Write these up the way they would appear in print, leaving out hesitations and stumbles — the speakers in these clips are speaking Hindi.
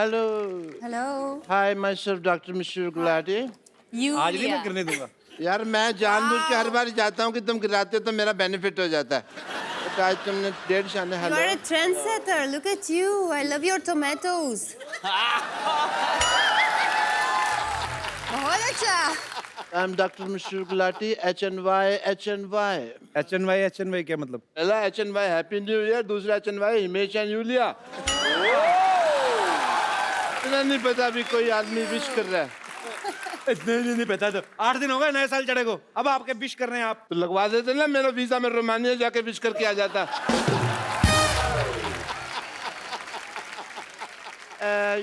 Hello hello hi myself doctor Mishra Gulati. आज नहीं मैं करने दूंगा। यार मैं जानबूझ के हर बार जाता हूँ कि तुम गिराते हो तो मेरा बेनिफिट हो जाता है। तो आज तुमने डेढ़ शाने You hello are a trendsetter. Look at you. I love your tomatoes. बहुत अच्छा. I am doctor Mishra Gulati HNY HNY क्या मतलब? पहला HNY हैप्पी न्यू ईयर, दूसरा HNY हिमेश एंड यूलिया। इतना नहीं पता अभी कोई आदमी विश कर रहा है नहीं पता तो 8 दिन हो गए नए साल चढ़े को, अब आपके विश कर रहे हैं आप। तो लगवा देते ना, मेरा वीजा में रोमानिया जाके विश करके आ जाता।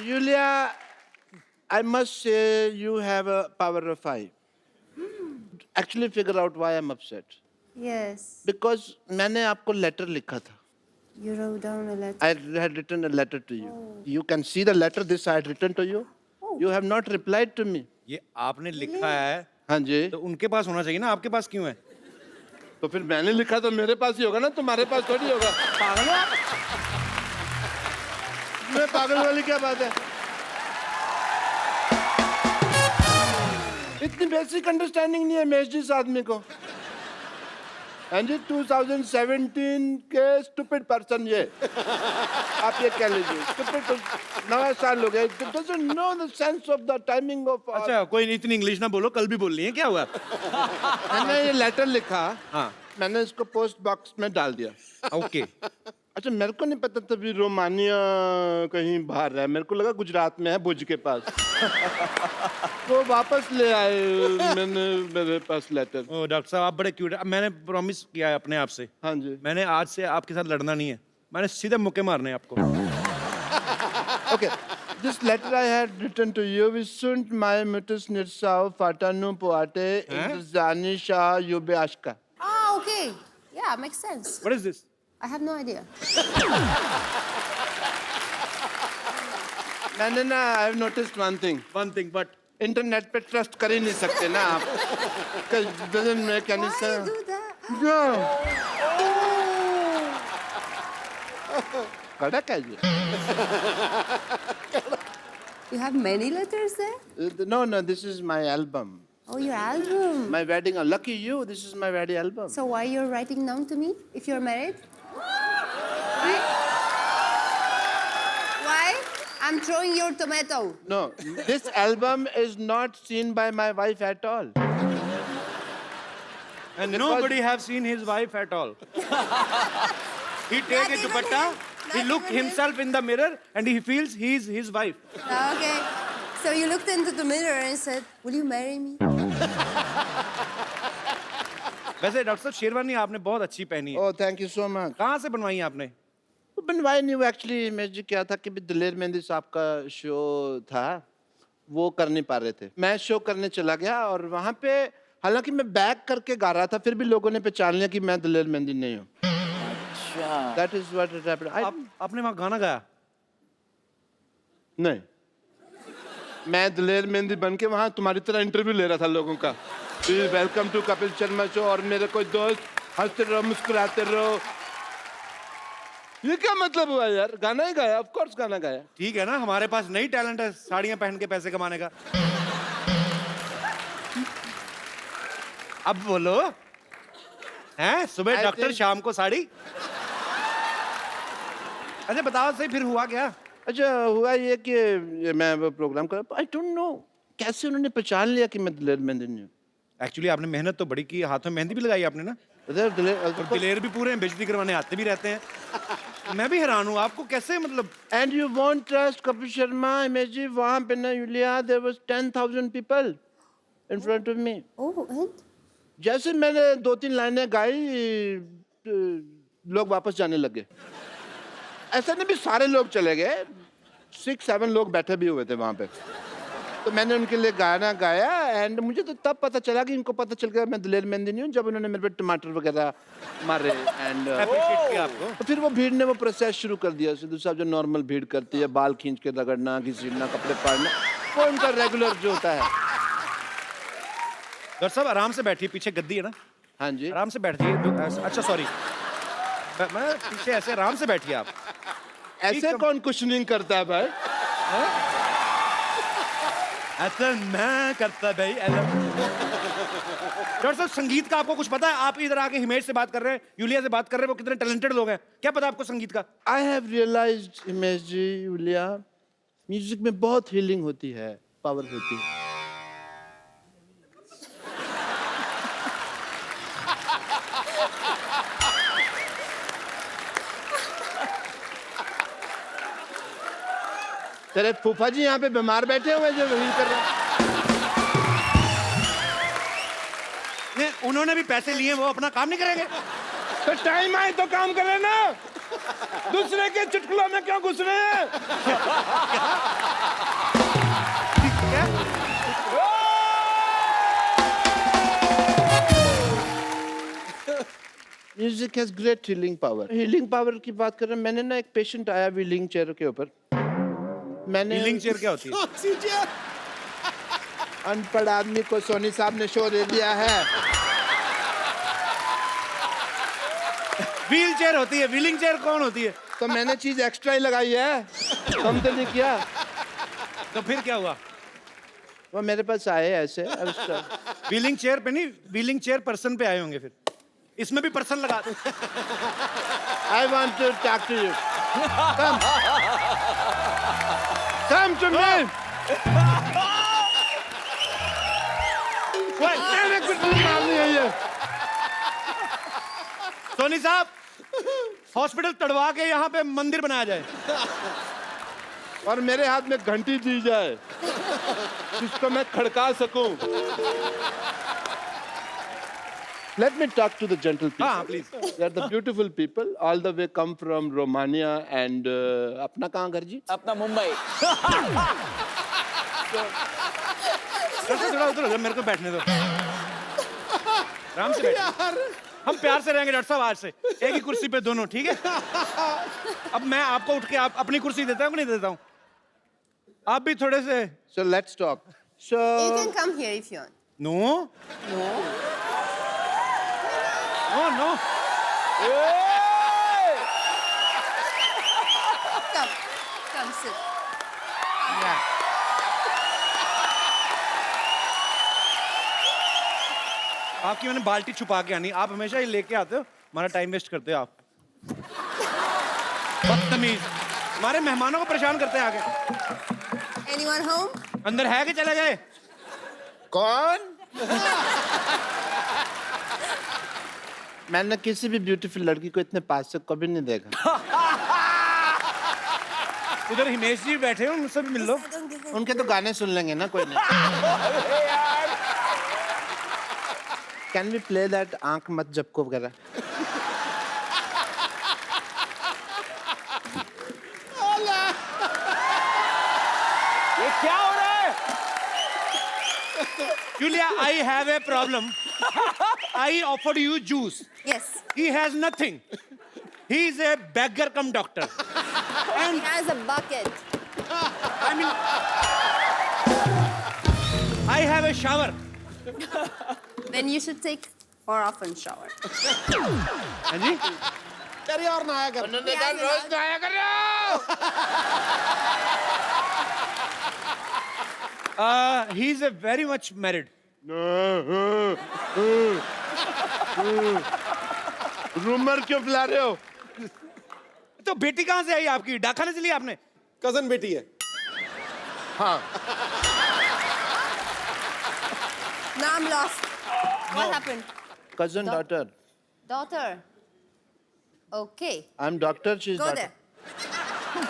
Iulia, I must say you have a power of 5. Actually figure out why I'm upset. Yes. Because मैंने आपको लेटर लिखा था. You wrote down a letter. I had written a letter to you. You can see the letter this I had written to you. You have not replied to me. ये आपने लिखा है हाँ जी. तो उनके पास होना चाहिए ना, आपके पास क्यों है? तो फिर मैंने लिखा तो मेरे पास ही होगा ना, तुम्हारे पास थोड़ी होगा. पागल हो आप? मैं पागल वाली क्या बात है? इतनी बेसिक अंडरस्टैंडिंग नहीं है मेश जी इस आदमी को. हाँ जी, 2017 के स्टूपिड पर्सन ये. आप ये कह लीजिए स्टूपिड. नया साल हो गया. doesn't know the sense of the timing of. अच्छा कोई नहीं, इतनी इंग्लिश ना बोलो, कल भी बोल रही है, क्या हुआ? मैंने ये लेटर लिखा. हाँ मैंने इसको पोस्ट बॉक्स में डाल दिया. ओके। अच्छा मेरे को नहीं पता तभी रोमानिया कहीं बाहर है. मेरे को लगा गुजरात में है, भुज के पास. तो वापस ले आए मैंने मेरे पास लेटर. ओ डॉक्टर साहब आप बड़े क्यूट हैं। मैंने प्रॉमिस किया है अपने आप से, हाँ जी. मैंने आज से आपके साथ लड़ना नहीं है, मैंने सीधे मुक्के मारने हैं आपको। Okay, this letter I had written to you is sunt mai mutus nirsau fatanu poate indzani sha yube ashka. Ah, okay. Yeah, makes sense. What is this? I have no idea. मैंने ना I have noticed one thing. One thing, but internet पे ट्रस्ट कर ही नहीं सकते ना आप. Doesn't make any Why sense. you do that? Yeah. कड़क है ये. You have many letters there? No, this is my album. Oh, your album. My wedding. Lucky you, this is my wedding album. So why you're writing down to me if you're married? Why? Why? I'm throwing your tomato. No, this album is not seen by my wife at all. and nobody have seen his wife at all. He take a dupatta, he look himself in the mirror and he feels he's his wife. Okay. So you looked into the mirror and said, "Will you marry me?" वैसे डॉक्टर साहब शेरवानी आपने बहुत अच्छी पहनी है। Oh, thank you so much. कहाँ से बनवाई है आपने? बनवाई नहीं. वो एक्चुअली मैं जी क्या था कि दिलेर मेहंदी साहब का शो था, वो कर नहीं पा रहे थे. मैं शो करने चला गया और वहाँ पे हालांकि मैं बैक करके गा रहा था, फिर भी लोगों ने पहचान लिया कि मैं दिलेर मेहंदी नहीं हूँ. अच्छा. That is what it happened. आपने वहाँ गाना गाया? नहीं, मैं दिलेर मेहंदी बन के वहाँ तुम्हारी तरह इंटरव्यू ले रहा था लोगों का. Welcome to Kapil Sharma show और मेरे कोई दोस्त हंसते रहो मुस्कुराते रहो. ये क्या मतलब हुआ यार? गाना ही गाया. ऑफ कोर्स गाना गाया. ठीक है ना, हमारे पास नई टैलेंट है साड़ियाँ पहन के पैसे कमाने का. अब बोलो हैं, सुबह डॉक्टर शाम को साड़ी. अच्छा बताओ सही फिर हुआ क्या? अच्छा हुआ ये कि मैं वो प्रोग्राम कर, आई डोंट नो कैसे उन्होंने पहचान लिया कि मैं दिलेर मेहंदी नहीं हूँ. एक्चुअली आपने मेहनत तो बड़ी की, हाथों में मेहंदी भी लगाई आपने ना, और दिलेर भी पूरे हैं, बेइज्जती करवाने आते भी रहते हैं. मैं भी हैरान हूँ आपको कैसे मतलब. And you won't trust Kapil Sharma image ji, वहाँ पे ना Yulia there was 10,000 people in front of me. Oh, and? जैसे मैंने 2-3 लाइनें गाई लोग वापस जाने लगे. ऐसा नहीं भी सारे लोग चले गए, 6-7 लोग बैठे भी हुए थे वहाँ पे. तो मैंने उनके लिए गाना गाया एंड मुझे तो तब पता चला कि इनको पता चल गया मैं दिलेर मेहंदी नहीं हूँ जब उन्होंने मेरे पे टमाटर वगैरह मारे. एंड अप्रिशिएट किया आपको. तो फिर वो भीड़ ने वो प्रोसेस शुरू कर दिया. सिद्धू साहब जो नॉर्मल भीड़ करती है, बाल खींच के रगड़ना, घसीटना, कपड़े फाड़ना, वो उनका रेगुलर जो होता है. डॉक्टर साहब आराम से बैठिए, पीछे गद्दी है ना, हाँ जी. आराम से बैठिए. अच्छा सॉरी, मैं पीछे ऐसे आराम से बैठिए आप. ऐसे कौन कुशनिंग करता है भाई? ऐसा मैं करता भाई ऐसा। डॉक्टर साहब संगीत का आपको कुछ पता है? आप इधर आके हिमेश से बात कर रहे हैं, यूलिया से बात कर रहे हैं, वो कितने टैलेंटेड लोग हैं, क्या पता आपको संगीत का? I have realised Himesh ji, Iulia, music में बहुत हीलिंग होती है, पावर होती है। तेरे फूफा जी यहाँ पे बीमार बैठे हुए हैं जो हील कर रहे हैं। नहीं, उन्होंने भी पैसे लिए, वो अपना काम नहीं करेंगे? तो टाइम आए तो काम करे ना, दूसरे के चुटकुलों में क्यों घुस रहे हैं? क्या? Music has great healing power. Healing power की बात कर रहे हैं, मैंने ना एक पेशेंट आया व्हीलिंग चेयर के ऊपर, मैंने व्हीलिंग चेयर क्या होती है? अनपढ़ आदमी को सोनी साहब ने शो दे दिया है। व्हील चेयर होती है, व्हीलिंग चेयर कौन होती है? तो मैंने चीज एक्स्ट्रा ही लगाई है, कम तो नहीं किया। तो फिर क्या हुआ? वो मेरे पास आए ऐसे एक्स्ट्रा। व्हीलिंग चेयर पे नहीं, व्हीलिंग चेयर पर्सन पे आए होंगे फिर। इसमें भी पर्सन लगा दो। I want to talk to you, come to me. मैंने कुछ नहीं मारनी है ये। सोनी साहब, हॉस्पिटल तड़वा के यहाँ पे मंदिर बनाया जाए और मेरे हाथ में घंटी दी जाए जिसको मैं खड़का सकूं। Let me talk to the gentle people. हाँ, please. They are the beautiful people, all the way come from Romania and अपना कहाँ घर जी? अपना मुंबई। थोड़ा उधर हो जाओ, मेरे को बैठने दो। आराम से बैठो। हम प्यार से रहेंगे डॉक्टर साहब आज से, एक ही कुर्सी पे दोनों, ठीक है? अब मैं आपको उठ के आप अपनी कुर्सी देता हूँ कि नहीं देता हूँ? आप भी थोड़े से। So let's talk. So You can come here if you want. No No. No no. Come. Come sit. आपकी मैंने बाल्टी छुपा के आनी, आप हमेशा ये लेके आते हो, हमारा टाइम वेस्ट करते हो आप। बदतमीज, हमारे मेहमानों को परेशान करते हैं आगे। Anyone home? अंदर है कि चले गए? कौन? मैंने किसी भी ब्यूटीफुल लड़की को इतने पास से कभी नहीं देखा। उधर हिमेश जी बैठे हो, उनसे भी मिल लो। I don't get it. उनके तो गाने सुन लेंगे ना, कोई नहीं। कैन वी प्ले दैट आंख मत झपको वगैरह? ये क्या हो रहा है? Julia, I have a problem. I offered you juice. Yes. He has nothing. He is a beggar come doctor. He And has a bucket. I mean, I have a shower. Then you should take more often shower. हाँ जी? तेरी और ना आया कर। उन्होंने कहा रोज नहाया करो। He's a very much married. Rumour क्यों फैला रहे हो? तो बेटी कहाँ से आई आपकी? डाकखाने से ली आपने? कजन बेटी है। हाँ। Now I'm lost. What happened? Cousin daughter. Daughter. Okay. I'm doctor. She's Go daughter. there.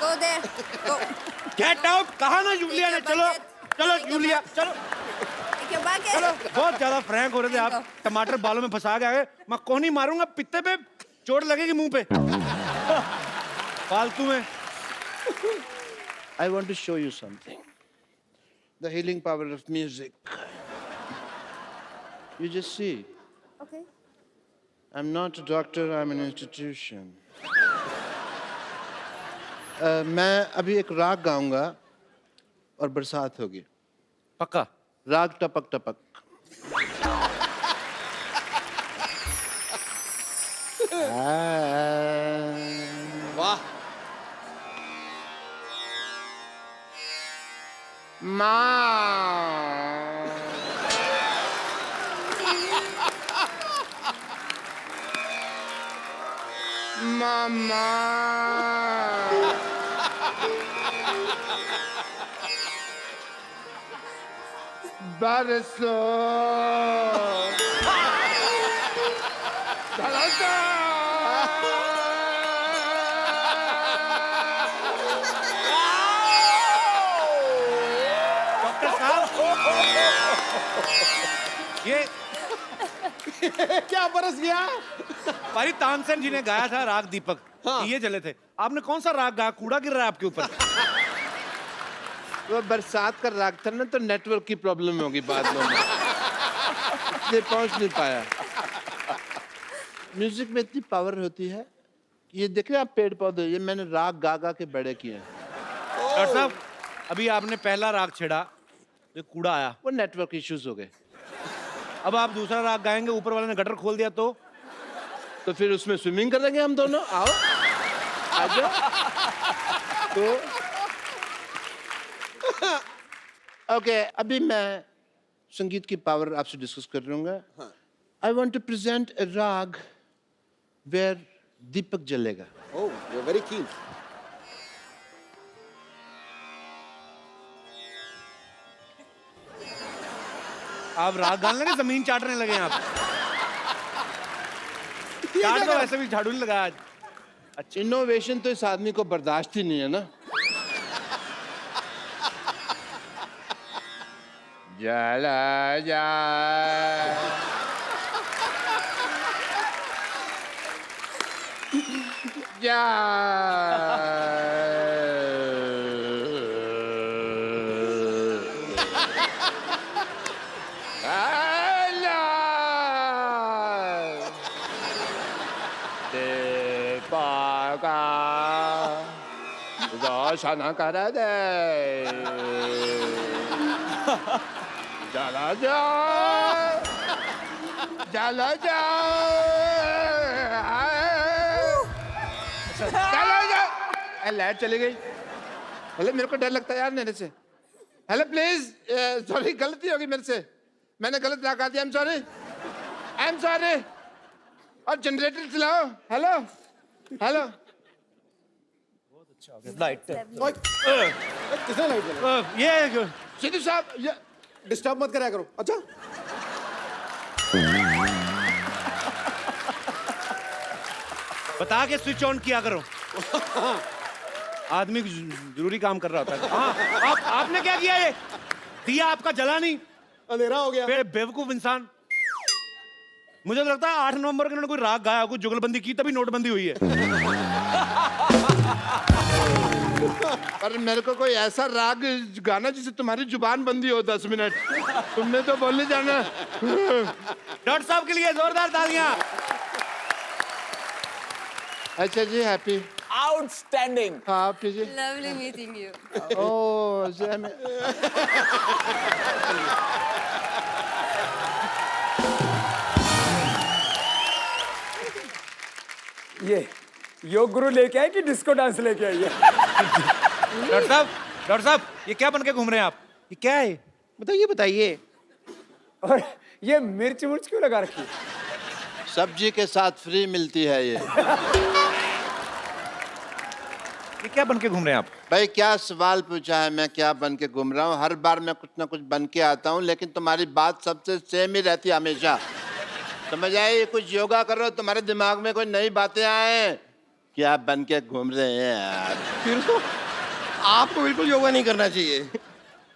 Go there. Go. Get out! कहा ना यूलिया ने? चलो, चलो यूलिया, चलो। Take your bucket. चलो, बहुत ज्यादा फ्रैंक हो रहे थे आप। Go. टमाटर बालों में फंसा के आए। मैं कोहनी मारूंगा, पित्ते पे चोट लगेगी मुंह पे। फालतू में। I want to show you something. The healing power of music. You just see. Okay. I'm not a doctor, I'm an institution. मैं अभी एक राग गाऊंगा और बरसात होगी। पक्का? राग टपक टपक। वाह। माँ मामा बरसो डॉक्टर साहब ये क्या बरस गया? भाई तानसेन जी ने गाया था राग दीपक। हाँ। ये चले थे। आपने कौन सा राग गाया? कूड़ा गिर रहा है आपके ऊपर। वो बरसात का राग था ना, तो नेटवर्क की प्रॉब्लम होगी बाद में, इसलिए पहुंच नहीं पाया। म्यूजिक में इतनी पावर होती है। ये देख रहे हैं आप पेड़ पौधे, ये मैंने राग गा गा के बड़े किए हैं। डॉक्टर साहब अभी आपने पहला राग छेड़ा, ये कूड़ा आया। वो नेटवर्क इश्यूज हो गए। अब आप दूसरा राग गाएंगे, ऊपर वाले ने गटर खोल दिया तो फिर उसमें स्विमिंग करेंगे हम दोनों। आओ आ जाओ। तो ओके, अभी मैं संगीत की पावर आपसे डिस्कस कर लूंगा। आई वॉन्ट टू प्रेजेंट ए राग वेयर दीपक जलेगा। Oh, you're very keen. आप राग गाने लगे, जमीन चाटने लगे आप। चाट तो वैसे भी झाड़ू नहीं लगाया आज। इनोवेशन तो इस आदमी को बर्दाश्त ही नहीं है ना। जला जा जा देवागा रोशन कर दे जला जा जला जा चलो जा। लाइट चली गई। हेलो, मेरे को डर लगता है यार मेरे से। हेलो प्लीज, सॉरी गलती होगी मेरे से, मैंने गलत लगा दिया। I am sorry. और जनरेटर चलाओ। Hello hello. लाइट ओए, किसने लाइट जलाई? ये सिद्धू साहब, ये डिस्टर्ब मत कराया करो। अच्छा, बता के स्विच ऑन किया करो। आदमी जरूरी काम कर रहा होता है। हाँ, आपने क्या किया? ये दिया आपका जला नहीं। अंधेरा हो गया। बे बेवकूफ इंसान। मुझे तो लगता है 8 नवंबर को इन्होंने कोई राग गाया, कोई जुगलबंदी की, तभी नोटबंदी हुई है। पर मेरे को कोई ऐसा राग गाना जिससे तुम्हारी जुबान बंदी हो 10 मिनट। तुमने तो बोल जाना। डॉक्टर साहब के लिए जोरदार तालियां। अच्छा जी, हैप्पी। Outstanding. हाँ, आप कीजिए। Lovely meeting you. ओह, ये योग गुरु लेके आए कि डिस्को डांस लेके आई है? डॉक्टर साहब ये क्या बन के घूम रहे हैं आप? ये क्या है? बताइए बताइए। और ये मिर्च मुर्च क्यों लगा रखी? सब्जी के साथ फ्री मिलती है ये। ये क्या बन के घूम रहे हैं आप? भाई क्या सवाल पूछा है, मैं क्या बन के घूम रहा हूँ? हर बार मैं कुछ ना कुछ बन के आता हूँ, लेकिन तुम्हारी बात सबसे सेम ही रहती है हमेशा। समझ आई? कुछ योगा करो, तुम्हारे दिमाग में कोई नई बातें आए। क्या बन के घूम रहे हैं यार? फिर तो आपको बिल्कुल योगा नहीं करना चाहिए,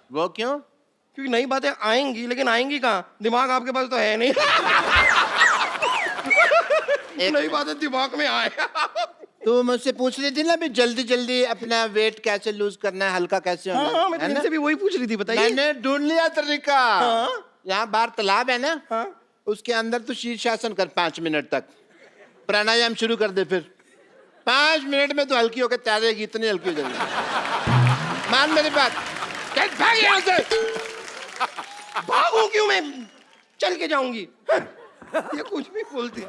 वो क्यों? क्योंकि नई बातें आएंगी, लेकिन आएंगी कहाँ? दिमाग आपके पास तो है नहीं। नई बातें दिमाग में आए। तू मुझसे पूछ रही थी ना भी जल्दी जल्दी अपना वेट कैसे लूज करना है, हल्का कैसे होना हाँ, मैं है ना? तुमसे भी वही पूछ रही थी, बताइए। मैंने ढूंढ लिया तरीका। यहाँ बाहर तालाब है ना, हाँ। उसके अंदर तू शीर्षासन कर 5 मिनट तक। प्राणायाम शुरू कर दे, फिर 5 मिनट में तो हल्की होकर तैरेगी, इतनी हल्की हो जाएगी। मान मेरी बात, चल भाग यहाँ से। भागूं क्यों मैं? चल के जाऊंगी। ये कुछ भी बोलती है।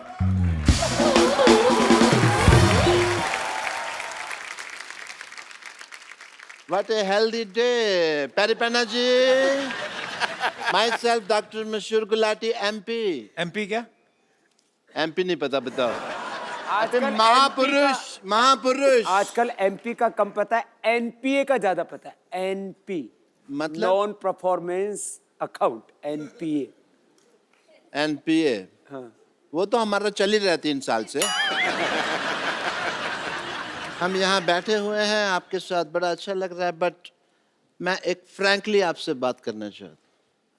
What a healthy day. Paripana ji. Myself, Dr. Mashur Gulati, MP. MP क्या? MP नहीं पता बताओ. आजकल महापुरुष, महापुरुष. आजकल एमपी का कम पता है, एनपीए का ज्यादा पता है. एनपी मतलब? Non performance account. NPA. NPA. हाँ. वो तो हमारा चल ही रहा है 3 साल से. हम यहाँ बैठे हुए हैं आपके साथ, बड़ा अच्छा लग रहा है, बट मैं एक फ्रैंकली आपसे बात करना चाहता.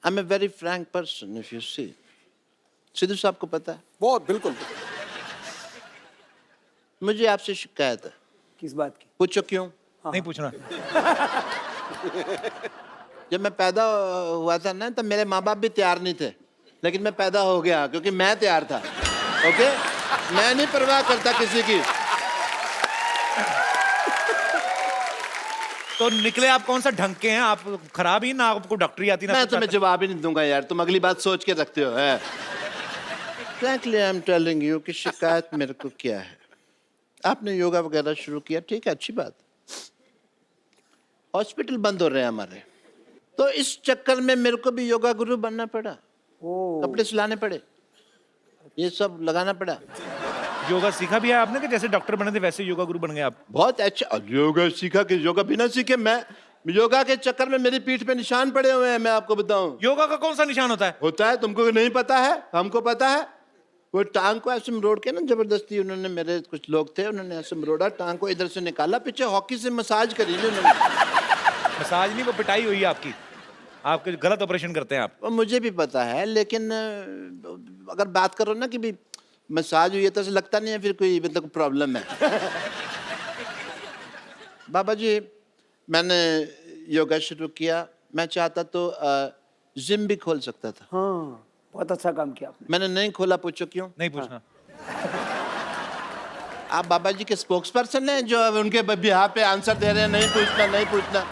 I am a very frank person if you see. Sidhu साहब को पता है, बहुत बिल्कुल. मुझे आपसे शिकायत है. किस बात की? पूछो क्यों. नहीं पूछना. जब मैं पैदा हुआ था ना, तब मेरे माँ बाप भी तैयार नहीं थे, लेकिन मैं पैदा हो गया क्योंकि मैं तैयार था. ओके, मैं नहीं परवाह करता किसी की. तो निकले आप कौन सा ढंग के हैं? आप खराब ही ना, आपको डॉक्टरी आती ना. मैं कुछ तुम्हें आता? जवाब ही नहीं दूंगा यार, तुम अगली बात सोच के रखते हो. है frankly I am telling you कि शिकायत मेरे को क्या है. आपने योगा वगैरह शुरू किया, ठीक है, अच्छी बात. हॉस्पिटल बंद हो रहे हैं हमारे, तो इस चक्कर में मेरे को भी योगा गुरु बनना पड़ा. कपड़े सिलाने पड़े, ये सब लगाना पड़ा. योगा सीखा भी है आपने कि जैसे डॉक्टर बने थे वैसे योगा गुरु बन गए आप? बहुत अच्छा. योगा सीखा कि योगा बिना सीखे. मैं योगा के चक्कर में मेरी पीठ पे निशान पड़े हुए हैं, मैं आपको बताऊं. योगा का कौन सा निशान होता है? होता है, तुमको नहीं पता है, हमको पता है. वो टांग को ऐसे मरोड़ के ना, जबरदस्ती उन्होंने, मेरे कुछ लोग थे, उन्होंने ऐसे मरोड़ा, टांग को इधर से निकाला, पीछे हॉकी से मसाज करी उन्होंने. मसाज नहीं, वो पिटाई हुई है आपकी. आपके गलत ऑपरेशन करते हैं आप. वो मुझे भी पता है, लेकिन अगर बात करो ना कि भी मसाज हुई है, तो ऐसा लगता नहीं है फिर कोई मतलब प्रॉब्लम है. बाबा जी, मैंने योगा शुरू किया. मैं चाहता तो जिम भी खोल सकता था. हाँ, बहुत अच्छा काम किया आपने. मैंने नहीं खोला. पूछो क्यों. नहीं पूछना. आप बाबा जी के स्पोक्स पर्सन हैं जो अब उनके बिहार पे आंसर दे रहे हैं. नहीं पूछना, नहीं पूछना.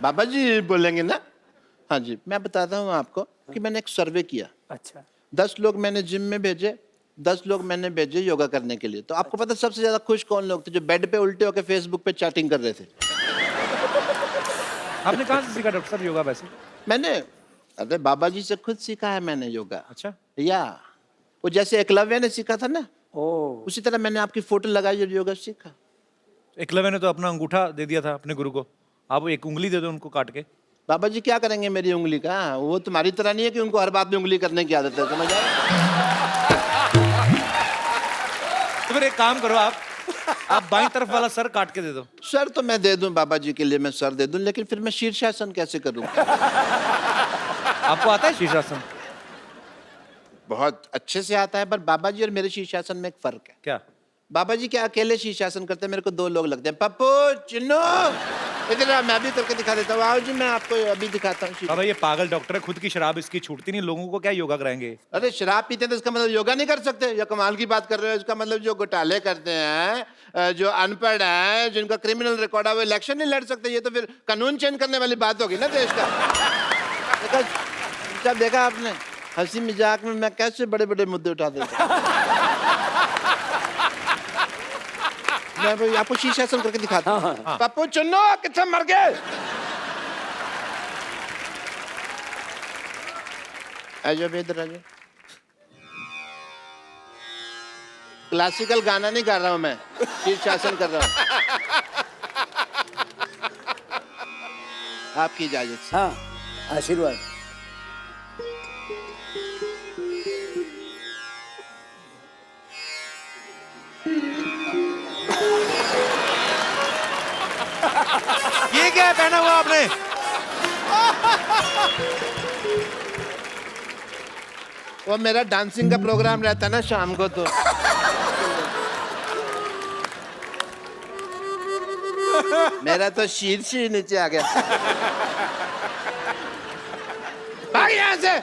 बाबा जी बोलेंगे ना. हाँ जी, मैं बताता हूँ आपको कि मैंने एक सर्वे किया. अच्छा. 10 लोग मैंने जिम में भेजे, 10 लोग मैंने भेजे योगा करने के लिए. तो आपको पता सबसे ज्यादा खुश कौन लोग थे? जो बेड पे उल्टे होकर फेसबुक पे चैटिंग कर रहे थे. आपने कहाँ से सीखा डॉक्टर साहब योगा वैसे? मैंने, अरे बाबा जी से खुद सीखा है मैंने योगा. अच्छा. या वो जैसे एकलव्य ने सीखा था ना, ओ. उसी तरह मैंने आपकी फोटो लगाई और योगा सीखा. एकलव्य ने तो अपना अंगूठा दे दिया था अपने गुरु को. आप एक उंगली दे दो उनको काट के. बाबा जी क्या करेंगे मेरी उंगली का? वो तुम्हारी तरह नहीं है कि उनको हर बात में उंगली करने की आदत है, समझ आया? तो फिर एक काम करो, आप बाईं तरफ वाला सर काट के दे दो. सर तो मैं दे दूं बाबा जी के लिए, मैं सर दे दूं, लेकिन फिर मैं शीर्षासन कैसे करूं? आपको आता है शीर्षासन? बहुत अच्छे से आता है, पर बाबा जी और मेरे शीर्षासन में एक फर्क है. क्या? बाबा जी क्या अकेले शीर्षासन करते हैं, मेरे को 2 लोग लगते हैं. पप्पू, चिन्नू, इधर आ, मैं भी करके दिखा देता हूँ. आओ जी, मैं आपको अभी दिखाता हूँ. बाबा ये पागल डॉक्टर है, खुद की शराब इसकी छूटती नहीं, लोगों को क्या योगा कराएंगे? अरे शराब पीते हैं तो इसका मतलब योगा नहीं कर सकते? या कमाल की बात कर रहे हो? इसका मतलब जो घोटाले करते हैं, जो अनपढ़ हैं, जिनका क्रिमिनल रिकॉर्ड है, वो इलेक्शन नहीं लड़ सकते. ये तो फिर कानून चेंज करने वाली बात होगी ना देश का. जब देखा आपने हंसी मजाक में मैं कैसे बड़े बड़े मुद्दे उठा देता हूं. मैं भाई आपको शीर्षासन करके दिखाता हूँ. पप्पू चुन्नो कितने मर गए? आ जाओ इधर आ जाओ. क्लासिकल गाना नहीं गा रहा हूं मैं, शीर्षासन कर रहा हूं. आपकी इजाजत से. हाँ, आशीर्वाद. ये क्या है पहना हुआ आपने? वो मेरा डांसिंग का प्रोग्राम रहता है ना शाम को, तो मेरा तो शीर्ष ही नीचे आ गया. भाग यहाँ से.